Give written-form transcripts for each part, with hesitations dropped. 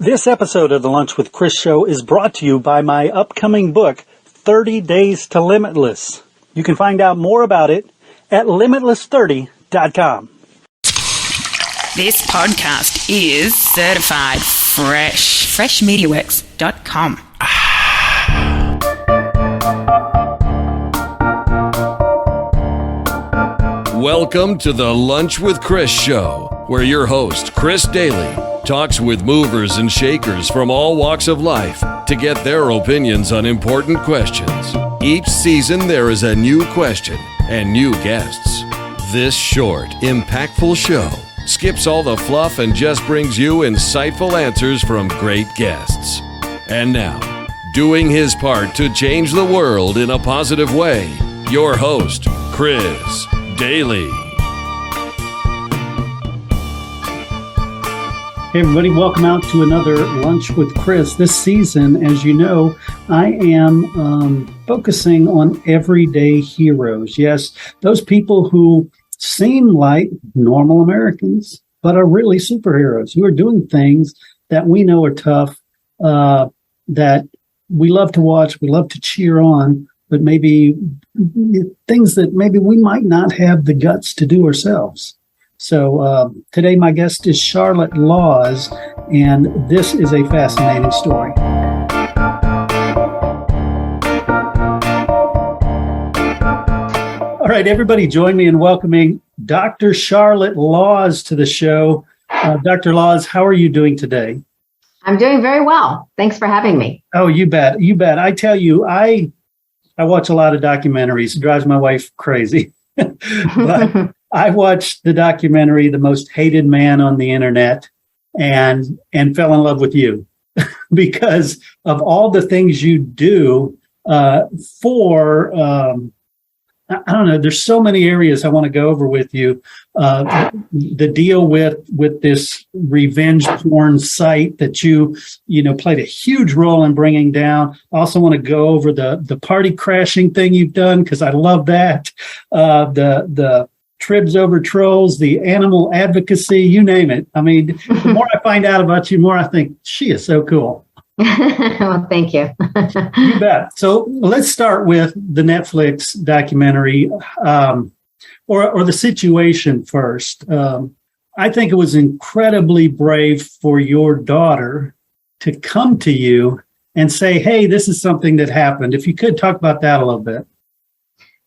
This episode of the Lunch with Chris show is brought to you by my upcoming book, 30 Days to Limitless. You can find out more about it at limitless30.com. This podcast is certified fresh. Freshmediaworks.com. Welcome to the Lunch with Chris show, where your host, Chris Daly, talks with movers and shakers from all walks of life to get their opinions on important questions. Each season, there is a new question and new guests. This short, impactful show skips all the fluff and just brings you insightful answers from great guests. And now, doing his part to change the world in a positive way, your host, Chris Daly. Hey everybody, welcome out to another Lunch with Chris. This season, as you know, I am focusing on everyday heroes. Yes, those people who seem like normal Americans, but are really superheroes, who are doing things that we know are tough, that we love to watch, we love to cheer on, but maybe things that maybe we might not have the guts to do ourselves. So today my guest is Charlotte Laws, and this is a fascinating story. All right, everybody, join me in welcoming Dr. Charlotte Laws to the show. Dr. Laws, how are you doing today? I'm doing very well. Thanks for having me. Oh, you bet. You bet. I tell you, I watch a lot of documentaries. It drives my wife crazy. But I watched the documentary, The Most Hated Man on the Internet, and fell in love with you because of all the things you do for, I don't know, there's so many areas I want to go over with you. The deal with this revenge porn site that you played a huge role in bringing down. I also want to go over the party crashing thing you've done, because I love that. The Tribs Over Trolls, the animal advocacy, you name it. I mean, the more I find out about you, the more I think she is so cool. Well, thank you. You bet. So let's start with the Netflix documentary, or the situation first. I think it was incredibly brave for your daughter to come to you and say, hey, this is something that happened. If you could talk about that a little bit.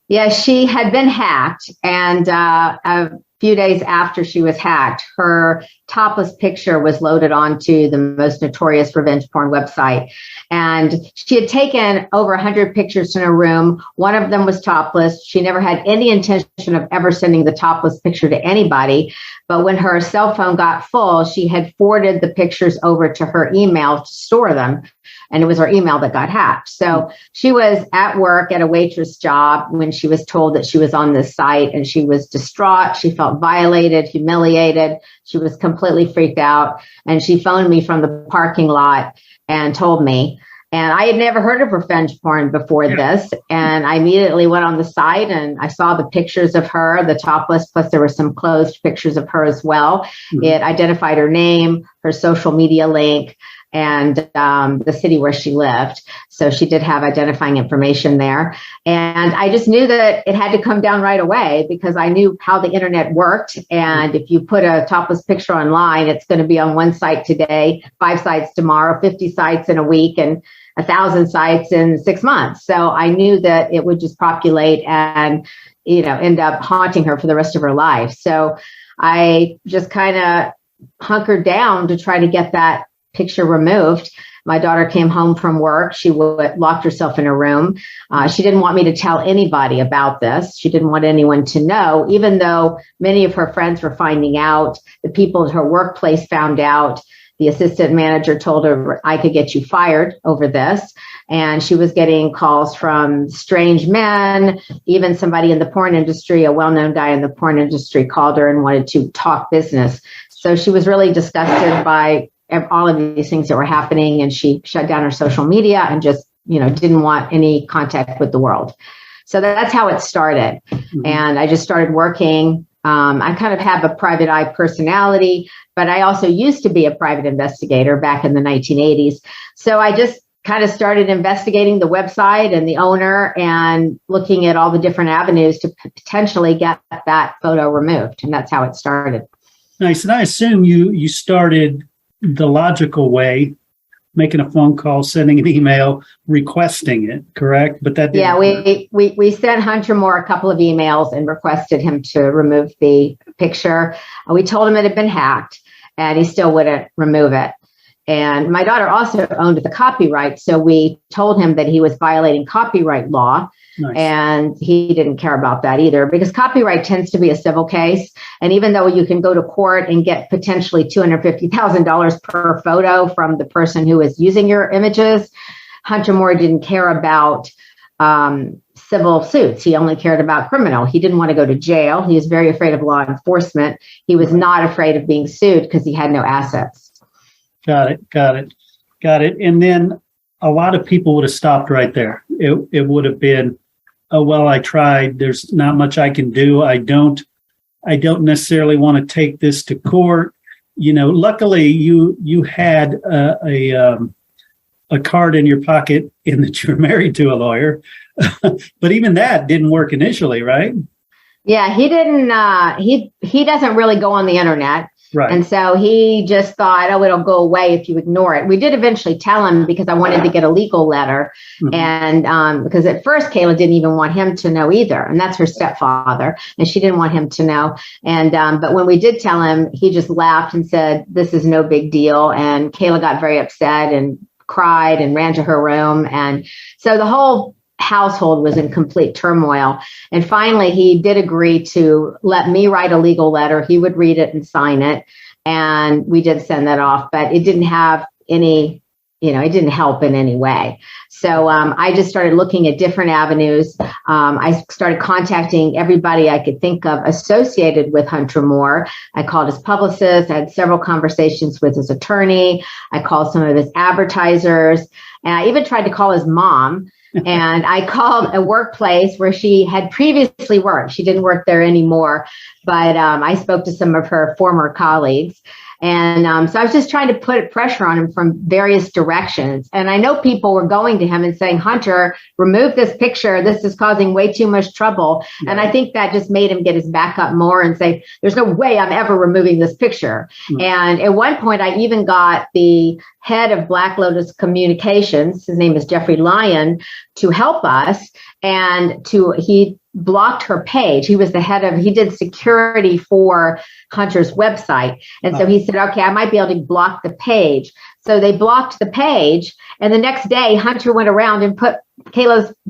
Yeah, she had been hacked, and a few days after she was hacked, her topless picture was loaded onto the most notorious revenge porn website. And she had taken over 100 pictures in her room. One of them was topless. She never had any intention of ever sending the topless picture to anybody. But when her cell phone got full, she had forwarded the pictures over to her email to store them. And it was her email that got hacked. So she was at work at a waitress job when she was told that she was on this site, and she was distraught. She felt violated, humiliated. She was completely freaked out. And she phoned me from the parking lot and told me. And I had never heard of revenge porn before this. And I immediately went on the site and I saw the pictures of her, the topless, plus there were some clothed pictures of her as well. Mm-hmm. It identified her name, her social media link, and the city where she lived. So she did have identifying information there. And I just knew that it had to come down right away because I knew how the internet worked. And if you put a topless picture online, it's going to be on one site today, 5 sites tomorrow, 50 sites in a week, and 1,000 sites in 6 months. So I knew that it would just populate and, end up haunting her for the rest of her life. So I just kind of hunkered down to try to get that picture removed. My daughter came home from work. She locked herself in her room. She didn't want me to tell anybody about this. She didn't want anyone to know, even though many of her friends were finding out. The people at her workplace found out. The assistant manager told her, I could get you fired over this. And she was getting calls from strange men. Even somebody in the porn industry, a well-known guy in the porn industry, called her and wanted to talk business. So she was really disgusted by all of these things that were happening, and she shut down her social media and just, didn't want any contact with the world. So that's how it started. Mm-hmm. And I just started working I kind of have a private eye personality, but I also used to be a private investigator back in the 1980s. So I just kind of started investigating the website and the owner and looking at all the different avenues to potentially get that photo removed. And that's how it started. Nice. And I assume you started the logical way, making a phone call, sending an email, requesting it, correct? But that didn't we sent Hunter Moore a couple of emails and requested him to remove the picture. We told him it had been hacked, and he still wouldn't remove it. And my daughter also owned the copyright, so we told him that he was violating copyright law. Nice. And he didn't care about that either, because copyright tends to be a civil case. And even though you can go to court and get potentially $250,000 per photo from the person who is using your images, Hunter Moore didn't care about civil suits. He only cared about criminal. He didn't want to go to jail. He was very afraid of law enforcement. He was not afraid of being sued because he had no assets. Got it. And then a lot of people would have stopped right there. It would have been, oh, well, I tried. There's not much I can do. I don't necessarily want to take this to court. Luckily you had a card in your pocket in that you're married to a lawyer, but even that didn't work initially, right? Yeah, he didn't. He doesn't really go on the internet. Right. And so he just thought, oh, it'll go away if you ignore it. We did eventually tell him, because I wanted to get a legal letter. Mm-hmm. And because at first Kayla didn't even want him to know either. And that's her stepfather. And she didn't want him to know. And but when we did tell him, he just laughed and said, this is no big deal. And Kayla got very upset and cried and ran to her room. And so the whole household was in complete turmoil. And finally, he did agree to let me write a legal letter. He would read it and sign it. And we did send that off, but it didn't have any, it didn't help in any way. So I just started looking at different avenues. I started contacting everybody I could think of associated with Hunter Moore. I called his publicist. I had several conversations with his attorney. I called some of his advertisers. And I even tried to call his mom. And I called a workplace where she had previously worked. She didn't work there anymore, but I spoke to some of her former colleagues. And so I was just trying to put pressure on him from various directions. And I know people were going to him and saying, Hunter, remove this picture. This is causing way too much trouble. Yeah. And I think that just made him get his back up more and say, there's no way I'm ever removing this picture. Mm-hmm. And at one point, I even got the head of Black Lotus Communications, his name is Jeffrey Lyon, to help us. And he blocked her page. He was he did security for Hunter's website. And so he said, okay, I might be able to block the page. So they blocked the page. And the next day, Hunter went around and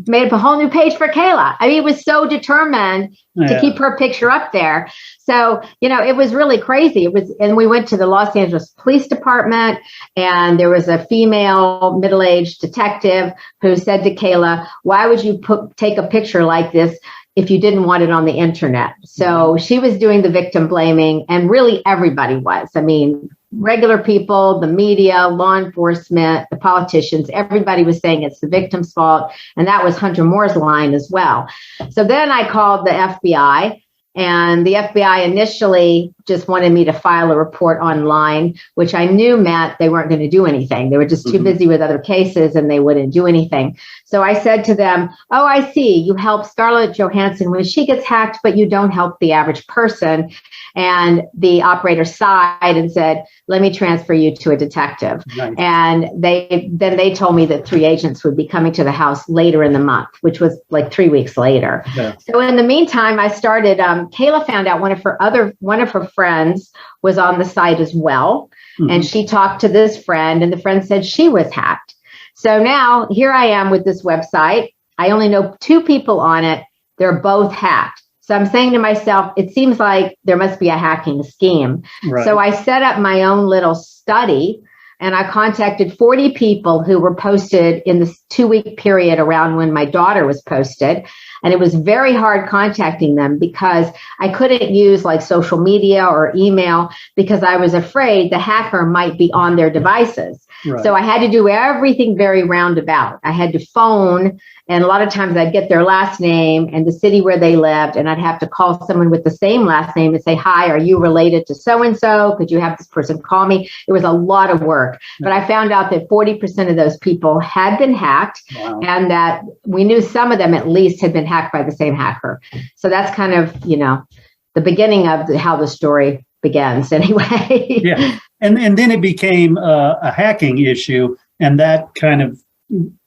made up a whole new page for Kayla. I mean, he was so determined to keep her picture up there. So, it was really crazy. And we went to the Los Angeles Police Department, and there was a female middle-aged detective who said to Kayla, why would you take a picture like this if you didn't want it on the internet? So she was doing the victim blaming, and really everybody was. I mean, regular people, the media, law enforcement, the politicians, everybody was saying it's the victim's fault. And that was Hunter Moore's line as well. So then I called the FBI. And the FBI initially just wanted me to file a report online, which I knew meant they weren't going to do anything. They were just too busy with other cases and they wouldn't do anything. So I said to them, oh, I see. You help Scarlett Johansson when she gets hacked, but you don't help the average person. And the operator sighed and said, let me transfer you to a detective. Nice. And they told me that 3 agents would be coming to the house later in the month, which was like 3 weeks later. Yeah. So in the meantime, I started, Kayla found out one of her friends was on the site as well. Mm-hmm. And she talked to this friend, and the friend said she was hacked. So now here I am with this website. I only know 2 people on it. They're both hacked. So I'm saying to myself, it seems like there must be a hacking scheme. Right. So I set up my own little study, and I contacted 40 people who were posted in this 2-week period around when my daughter was posted. And it was very hard contacting them because I couldn't use like social media or email because I was afraid the hacker might be on their devices. Right. So I had to do everything very roundabout. I had to phone, and a lot of times I'd get their last name and the city where they lived, and I'd have to call someone with the same last name and say, hi, are you related to so-and-so? Could you have this person call me? It was a lot of work. But I found out that 40% of those people had been hacked. Wow. And that we knew some of them at least had been hacked by the same hacker. So that's kind of, the beginning of how the story begins anyway. Yeah. And then it became a hacking issue, and that kind of,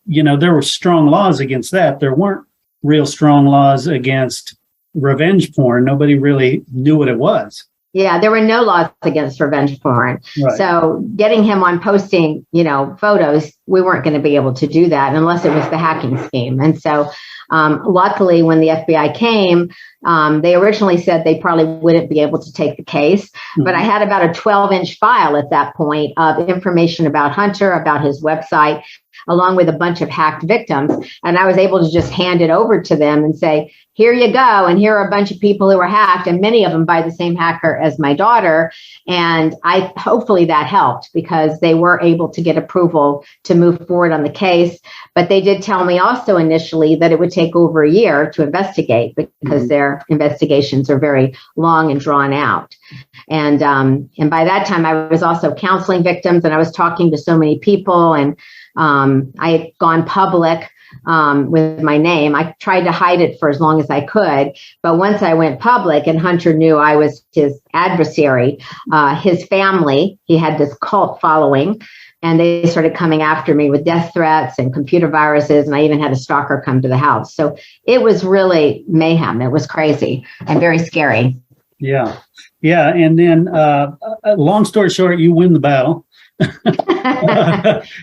there were strong laws against that. There weren't real strong laws against revenge porn. Nobody really knew what it was. Yeah, there were no laws against revenge porn. Right. So getting him on posting, photos, we weren't going to be able to do that unless it was the hacking scheme. And so luckily, when the FBI came, they originally said they probably wouldn't be able to take the case. Mm-hmm. But I had about a 12-inch file at that point of information about Hunter, about his website, along with a bunch of hacked victims. And I was able to just hand it over to them and say, here you go. And here are a bunch of people who were hacked, and many of them by the same hacker as my daughter. And hopefully that helped because they were able to get approval to move forward on the case. But they did tell me also initially that it would take over a year to investigate because their investigations are very long and drawn out. And by that time, I was also counseling victims, and I was talking to so many people, and I had gone public with my name. I tried to hide it for as long as I could. But once I went public and Hunter knew I was his adversary, his family, he had this cult following, and they started coming after me with death threats and computer viruses. And I even had a stalker come to the house. So it was really mayhem. It was crazy and very scary. Yeah. Yeah. And then long story short, you win the battle.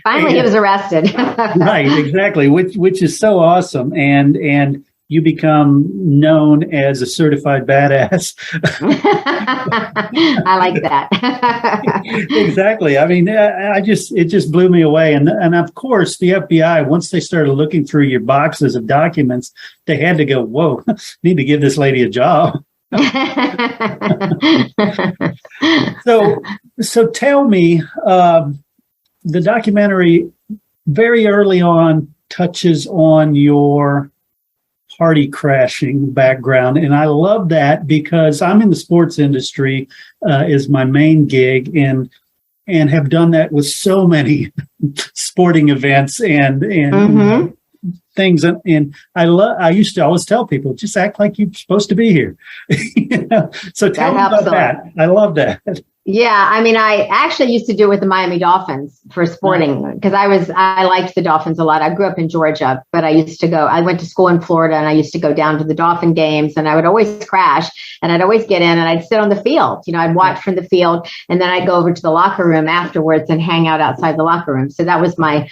Finally, he was arrested. Right, exactly, which is so awesome, and you become known as a certified badass. I like that. Exactly. I mean, it just blew me away, and of course, the FBI, once they started looking through your boxes of documents, they had to go, whoa, need to give this lady a job. So tell me, the documentary very early on touches on your party crashing background, and I love that because I'm in the sports industry is my main gig, and have done that with so many sporting events and things, and I used to always tell people, just act like you're supposed to be here. So tell me about that. I love that. Yeah, I mean, I actually used to do it with the Miami Dolphins for sporting because I liked the Dolphins a lot. I grew up in Georgia, but I went to school in Florida, and I used to go down to the Dolphin games, and I would always crash, and I'd always get in and I'd sit on the field. I'd watch from the field, and then I'd go over to the locker room afterwards and hang out outside the locker room. So that was my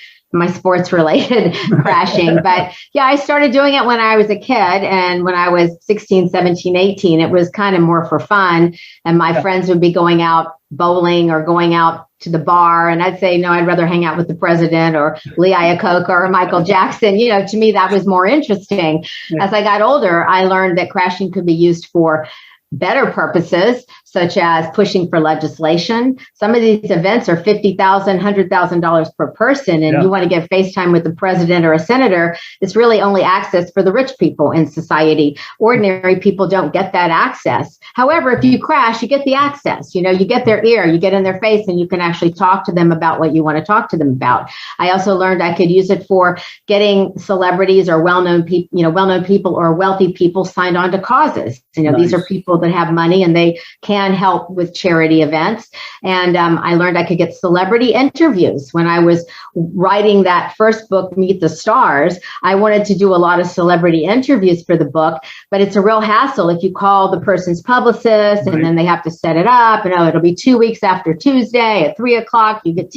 sports related crashing. But yeah, I started doing it when I was a kid, and when I was 16, 17, 18, it was kind of more for fun. And my friends would be going out bowling or going out to the bar, and I'd say, no, I'd rather hang out with the president or Lee Iacocca or Michael Jackson. To me, that was more interesting. Yeah. As I got older, I learned that crashing could be used for better purposes, such as pushing for legislation. Some of these events are $50,000, $100,000 per person, and you want to get FaceTime with the president or a senator. It's really only access for the rich people in society. Ordinary people don't get that access. However, if you crash, you get the access. You get their ear, you get in their face, and you can actually talk to them about what you want to talk to them about. I also learned I could use it for getting celebrities or well-known people or wealthy people signed on to causes. Nice. These are people that have money, and they can help with charity events. And I learned I could get celebrity interviews. When I was writing that first book, Meet the Stars, I wanted to do a lot of celebrity interviews for the book, but it's a real hassle if you call the person's publicist and then they have to set it up, and it'll be 2 weeks after Tuesday at 3:00. You get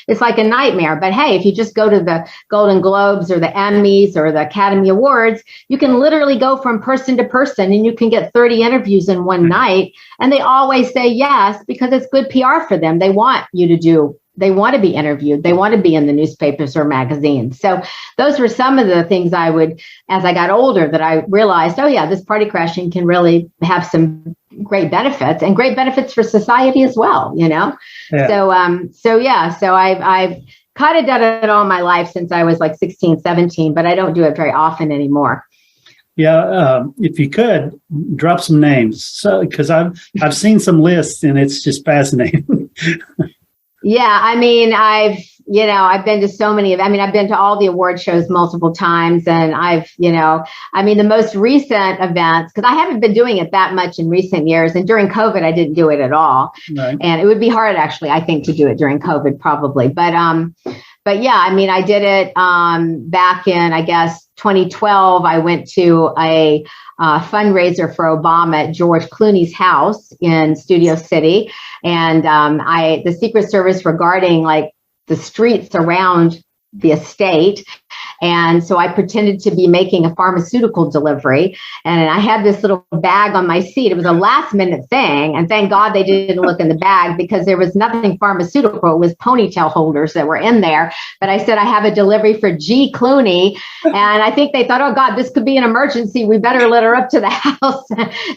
it's like a nightmare. But hey, if you just go to the Golden Globes or the Emmys or the Academy Awards, you can literally go from person to person, and you can get 30 interviews in one night. And they always say yes, because it's good PR for them. They want you to do they want to be interviewed. They want to be in the newspapers or magazines. So those were some of the things I would, as I got older, that I realized, oh yeah, this party crashing can really have some great benefits and great benefits for society as well, you know? Yeah. So I've kind of done it all my life since I was like 16, 17, but I don't do it very often anymore. Yeah, if you could drop some names, so because I've seen some lists and it's just fascinating. Yeah, I mean, I've been to so many I've been to all the award shows multiple times, and the most recent events, because I haven't been doing it that much in recent years, and during COVID, I didn't do it at all. Right. And it would be hard, actually, I think, to do it during COVID, probably. But yeah, I mean, I did it back in, I guess, 2012. I went to a fundraiser for Obama at George Clooney's house in Studio City. And the Secret Service regarding like the streets around the estate. And so I pretended to be making a pharmaceutical delivery. And I had this little bag on my seat. It was a last minute thing. And thank God they didn't look in the bag, because there was nothing pharmaceutical. It was ponytail holders that were in there. But I said, I have a delivery for G. Clooney. And I think they thought, oh God, this could be an emergency. We better let her up to the house.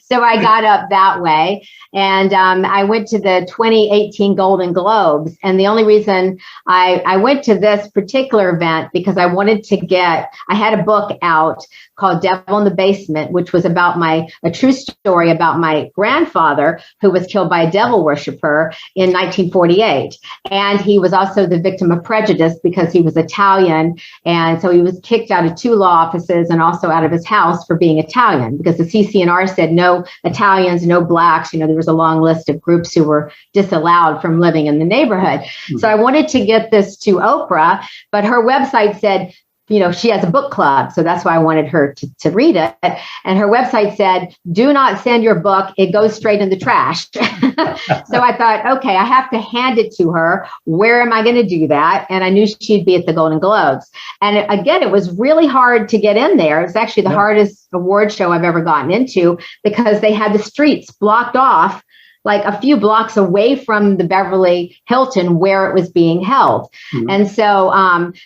So I got up that way. And I went to the 2018 Golden Globes. And the only reason I went to this particular event, because I wanted I had a book out called Devil in the Basement, which was about a true story about my grandfather, who was killed by a devil worshiper in 1948. And he was also the victim of prejudice because he was Italian. And so he was kicked out of 2 law offices and also out of his house for being Italian, because the CC&R said no Italians, no Blacks. There was a long list of groups who were disallowed from living in the neighborhood. Mm-hmm. So I wanted to get this to Oprah, but her website said, she has a book club. So that's why I wanted her to read it. And her website said, do not send your book. It goes straight in the trash. So I thought, okay, I have to hand it to her. Where am I going to do that? And I knew she'd be at the Golden Globes. And again, it was really hard to get in there. It's actually the hardest award show I've ever gotten into, because they had the streets blocked off like a few blocks away from the Beverly Hilton where it was being held. Mm-hmm. And so,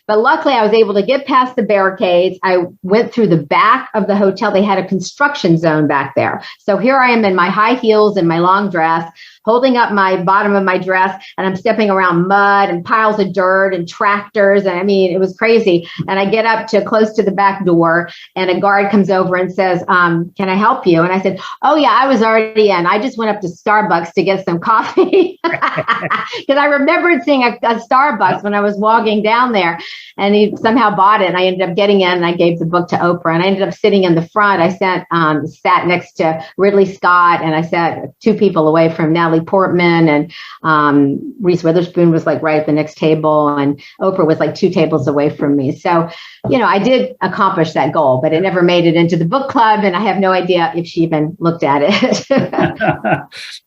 but luckily I was able to get past the barricades. I went through the back of the hotel. They had a construction zone back there. So here I am in my high heels and my long dress, holding up my bottom of my dress, and I'm stepping around mud and piles of dirt and tractors. And I mean, it was crazy. And I get up to close to the back door, and a guard comes over and says, can I help you? And I said, oh yeah, I was already in. I just went up to Starbucks to get some coffee, because I remembered seeing a Starbucks when I was walking down there, and he somehow bought it. And I ended up getting in, and I gave the book to Oprah, and I ended up sitting in the front. I sat next to Ridley Scott, and I sat 2 people away from Natalie Portman, and Reese Witherspoon was like right at the next table, and Oprah was like 2 tables away from me. So, I did accomplish that goal, but it never made it into the book club, and I have no idea if she even looked at it.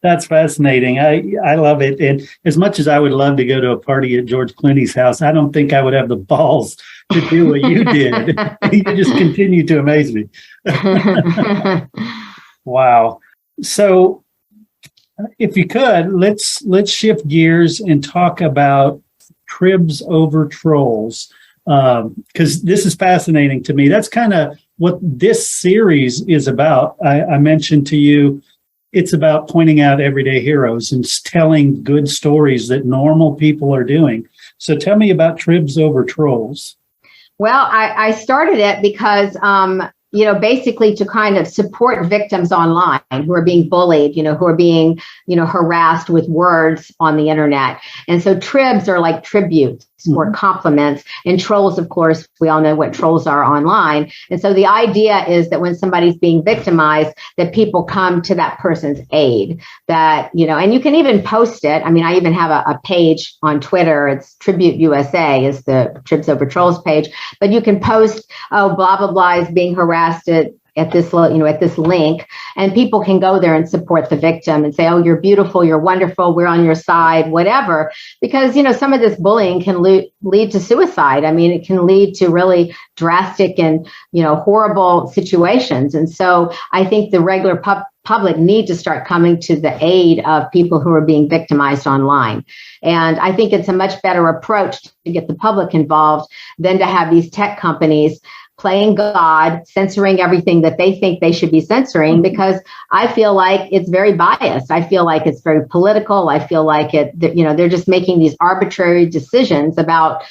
That's fascinating. I love it. And as much as I would love to go to a party at George Clooney's house, I don't think I would have the balls to do what you did. You just continue to amaze me. Wow. So if you could, let's shift gears and talk about tribs over trolls, because this is fascinating to me. That's kind of what this series is about. I mentioned to you, it's about pointing out everyday heroes and telling good stories that normal people are doing. So tell me about Tribs Over Trolls. Well, I started it because, basically to kind of support victims online who are being bullied, who are being, harassed with words on the internet. And so tribs are like tributes or compliments. And trolls, of course, we all know what trolls are online. And so the idea is that when somebody's being victimized, that people come to that person's aid, that, and you can even post it. I mean, I even have a page on Twitter. It's Tribute USA is the Tribs Over Trolls page, but you can post, oh, blah, blah, blah is being harassed at at this link, and people can go there and support the victim and say, oh, you're beautiful, you're wonderful, we're on your side, whatever. Because, some of this bullying can lead to suicide. I mean, it can lead to really drastic and, horrible situations. And so I think the regular public need to start coming to the aid of people who are being victimized online. And I think it's a much better approach to get the public involved than to have these tech companies playing God, censoring everything that they think they should be censoring, because I feel like it's very biased. I feel like it's very political. I feel like they're just making these arbitrary decisions about,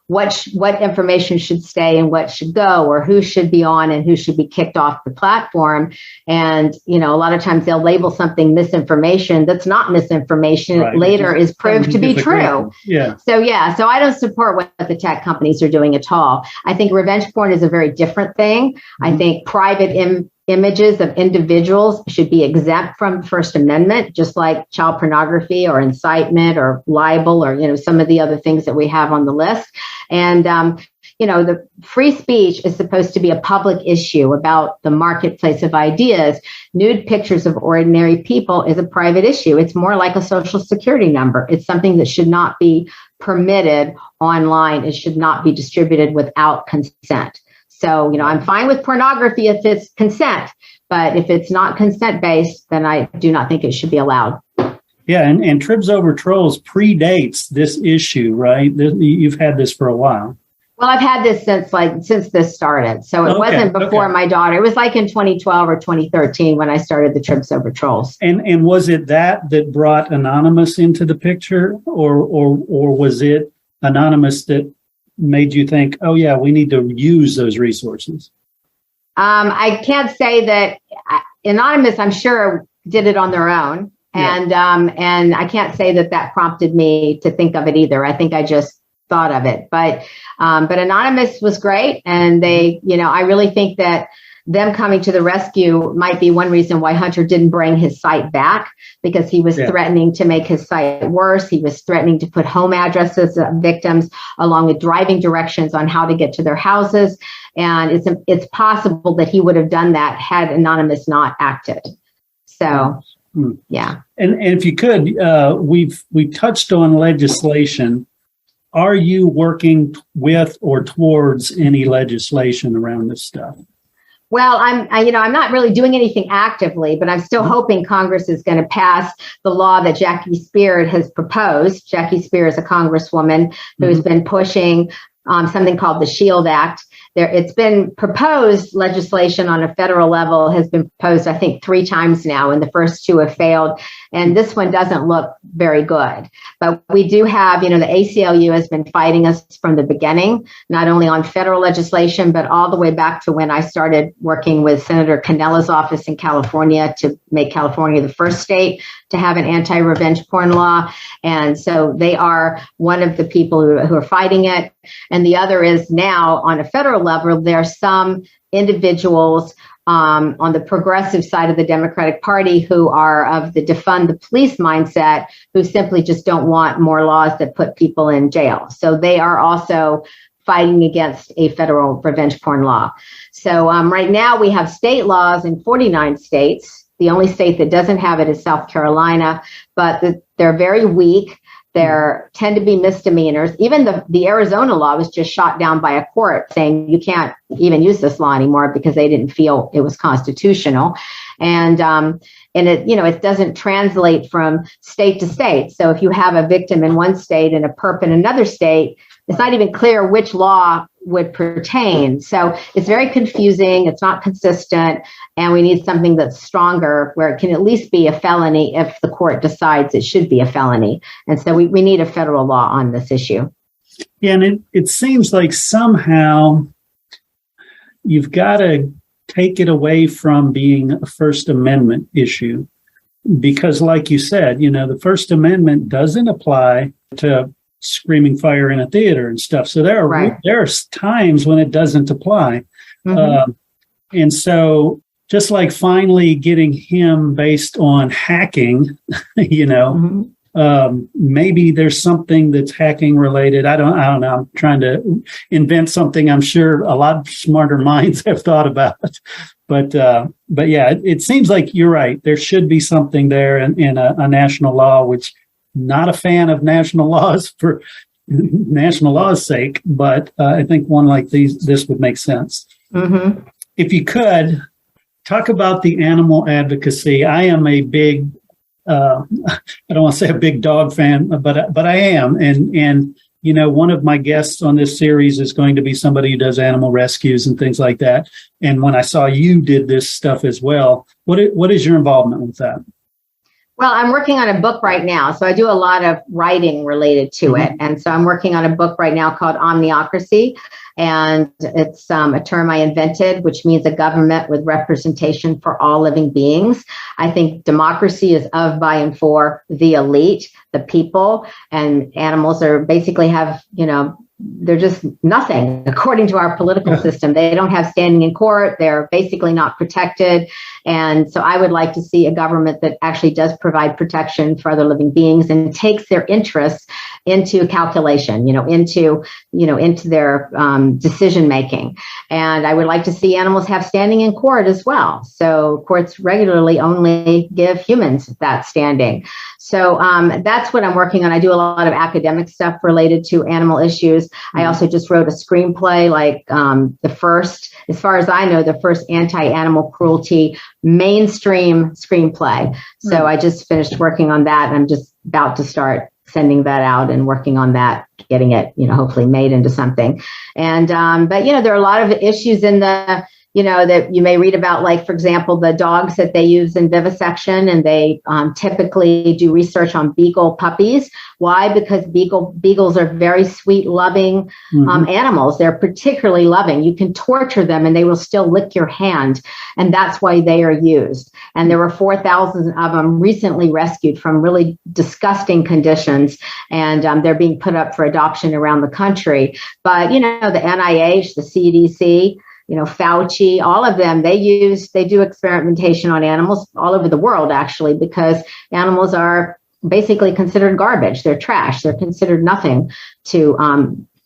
what information should stay and what should go, or who should be on and who should be kicked off the platform. And, a lot of times they'll label something misinformation that's not misinformation. Right. Later is proved to be true. Yeah. So I don't support what the tech companies are doing at all. I think revenge porn is a very different thing. Mm-hmm. I think private images of individuals should be exempt from First Amendment, just like child pornography or incitement or libel or, some of the other things that we have on the list. And, the free speech is supposed to be a public issue about the marketplace of ideas. Nude pictures of ordinary people is a private issue. It's more like a social security number. It's something that should not be permitted online. It should not be distributed without consent. So, I'm fine with pornography if it's consent, but if it's not consent-based, then I do not think it should be allowed. Yeah, and Tribs Over Trolls predates this issue, right? You've had this for a while. Well, I've had this since this started. So it wasn't before my daughter. It was like in 2012 or 2013 when I started the Tribs Over Trolls. And was it that brought Anonymous into the picture, or was it Anonymous that made you think, oh yeah, we need to use those resources? I can't say that Anonymous, I'm sure, did it on their own. And I can't say that prompted me to think of it either. I think I just thought of it. But Anonymous was great. And they, I really think that them coming to the rescue might be one reason why Hunter didn't bring his site back, because he was threatening to make his site worse. He was threatening to put home addresses of victims along with driving directions on how to get to their houses. And it's possible that he would have done that had Anonymous not acted. So, yeah. And if you could, we've touched on legislation. Are you working with or towards any legislation around this stuff? Well, I'm not really doing anything actively, but I'm still hoping Congress is going to pass the law that Jackie Spears has proposed. Jackie Spears is a congresswoman who's been pushing something called the SHIELD Act. It's been proposed, legislation on a federal level has been proposed, I think, 3 times now, and the first 2 have failed. And this one doesn't look very good. But we do have, the ACLU has been fighting us from the beginning, not only on federal legislation, but all the way back to when I started working with Senator Canella's office in California to make California the first state to have an anti-revenge porn law. And so they are one of the people who are fighting it. And the other is now on a federal level, there are some individuals on the progressive side of the Democratic Party who are of the defund the police mindset, who simply just don't want more laws that put people in jail. So they are also fighting against a federal revenge porn law. So right now we have state laws in 49 states. The only state that doesn't have it is South Carolina, but they're very weak. There tend to be misdemeanors. Even the Arizona law was just shot down by a court saying you can't even use this law anymore because they didn't feel it was constitutional. And it doesn't translate from state to state. So if you have a victim in one state and a perp in another state, it's not even clear which law would pertain. So it's very confusing. It's not consistent. And we need something that's stronger where it can at least be a felony if the court decides it should be a felony. And so we need a federal law on this issue. Yeah, and it seems like somehow you've got to take it away from being a First Amendment issue. Because like you said, the First Amendment doesn't apply to screaming fire in a theater and stuff. So there are times when it doesn't apply. And so just like finally getting him based on hacking, Maybe there's something that's hacking related. I don't know. I'm trying to invent something I'm sure a lot smarter minds have thought about. But yeah, it seems like you're right. There should be something there in a national law, which not a fan of national laws for national law's sake, but I think one like this would make sense. Mm-hmm. If you could talk about the animal advocacy. I am a big, I don't want to say a big dog fan, but I am. And you know, one of my guests on this series is going to be somebody who does animal rescues and things like that. And when I saw you did this stuff as well, what is your involvement with that? Well, I'm working on a book right now. So I do a lot of writing related to it. And so I'm working on a book right now called Omniocracy. And it's a term I invented, which means a government with representation for all living beings. I think democracy is of, by, and for the elite, the people, and animals are basically have, you know, they're just nothing according to our political system. They don't have standing in court. They're basically not protected. And so I would like to see a government that actually does provide protection for other living beings and takes their interests into calculation, into their decision making. And I would like to see animals have standing in court as well. So courts regularly only give humans that standing. So that's what I'm working on. I do a lot of academic stuff related to animal issues. I also just wrote a screenplay, like the first, as far as I know, the first anti-animal cruelty mainstream screenplay. So I just finished working on that, and I'm just about to start sending that out and working on that, getting it, hopefully made into something. And but there are a lot of issues in the that you may read about, like, for example, the dogs that they use in vivisection, and they typically do research on beagle puppies. Why? Because beagles are very sweet, loving animals. They're particularly loving. You can torture them and they will still lick your hand. And that's why they are used. And there were 4,000 of them recently rescued from really disgusting conditions. And they're being put up for adoption around the country. But, the NIH, the CDC, Fauci, all of them, they do experimentation on animals all over the world, actually, because animals are basically considered garbage. They're trash. They're considered nothing to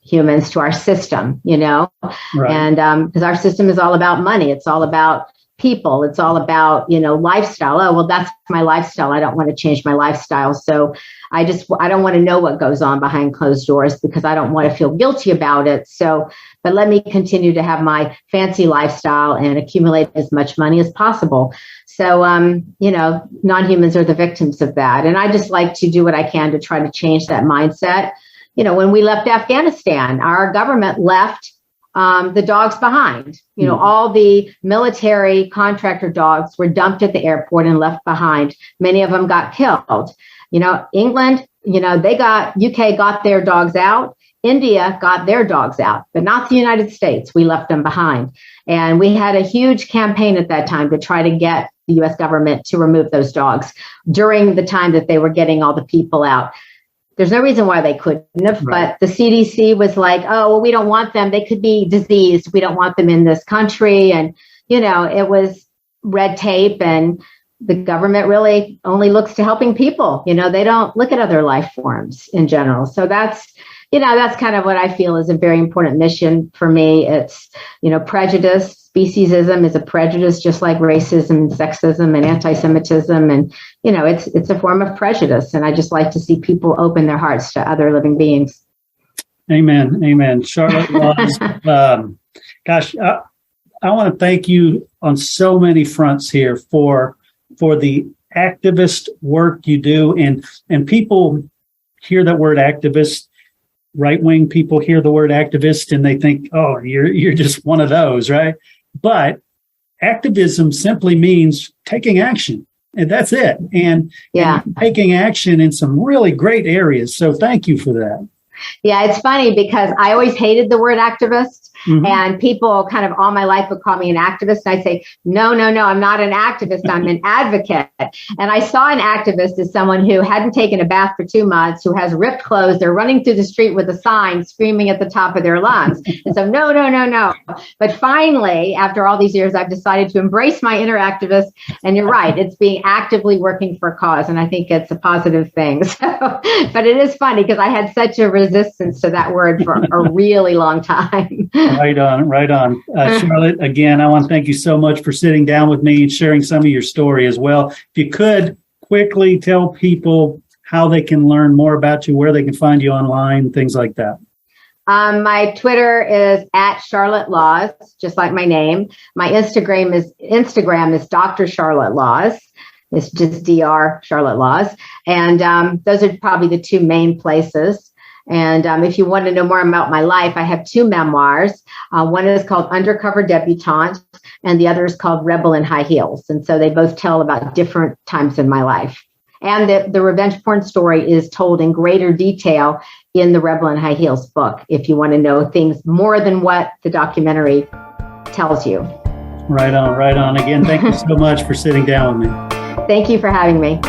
humans, to our system, Right. And because our system is all about money. It's all about people. It's all about, lifestyle. Oh, well, that's my lifestyle. I don't want to change my lifestyle. So I don't want to know what goes on behind closed doors because I don't want to feel guilty about it. But let me continue to have my fancy lifestyle and accumulate as much money as possible. So, non-humans are the victims of that. And I just like to do what I can to try to change that mindset. When we left Afghanistan, our government left the dogs behind. All the military contractor dogs were dumped at the airport and left behind. Many of them got killed. England, UK got their dogs out. India got their dogs out, but not the United States. We left them behind. And we had a huge campaign at that time to try to get the US government to remove those dogs during the time that they were getting all the people out. There's no reason why they couldn't have, right. But the CDC was like, oh, well, we don't want them. They could be diseased. We don't want them in this country. And, it was red tape, and the government really only looks to helping people. They don't look at other life forms in general. So that's kind of what I feel is a very important mission for me. It's, prejudice. Speciesism is a prejudice, just like racism, sexism, and anti-Semitism. And, it's a form of prejudice. And I just like to see people open their hearts to other living beings. Amen. Amen. Charlotte Laws. Gosh, I want to thank you on so many fronts here for the activist work you do. And people hear that word activist. Right-wing people hear the word activist and they think, oh, you're just one of those, right? But activism simply means taking action, and that's it. And taking action in some really great areas. So thank you for that. Yeah, it's funny because I always hated the word activist. And people kind of all my life would call me an activist. And I'd say, no, I'm not an activist. I'm an advocate. And I saw an activist as someone who hadn't taken a bath for 2 months, who has ripped clothes. They're running through the street with a sign screaming at the top of their lungs. And so no. But finally, after all these years, I've decided to embrace my inner activist. And you're right. It's being actively working for a cause. And I think it's a positive thing. So, but it is funny because I had such a resistance to that word for a really long time. Right on. Charlotte, again, I want to thank you so much for sitting down with me and sharing some of your story as well. If you could quickly tell people how they can learn more about you, where they can find you online, things like that. My Twitter is at Charlotte Laws, just like my name. My Instagram is Dr. Charlotte Laws. It's just Dr. Charlotte Laws. And those are probably the two main places. And if you want to know more about my life, I have 2 memoirs. One is called Undercover Debutante, and the other is called Rebel in High Heels. And so they both tell about different times in my life. And the revenge porn story is told in greater detail in the Rebel in High Heels book, if you want to know things more than what the documentary tells you. Right on. Again, thank you so much for sitting down with me. Thank you for having me.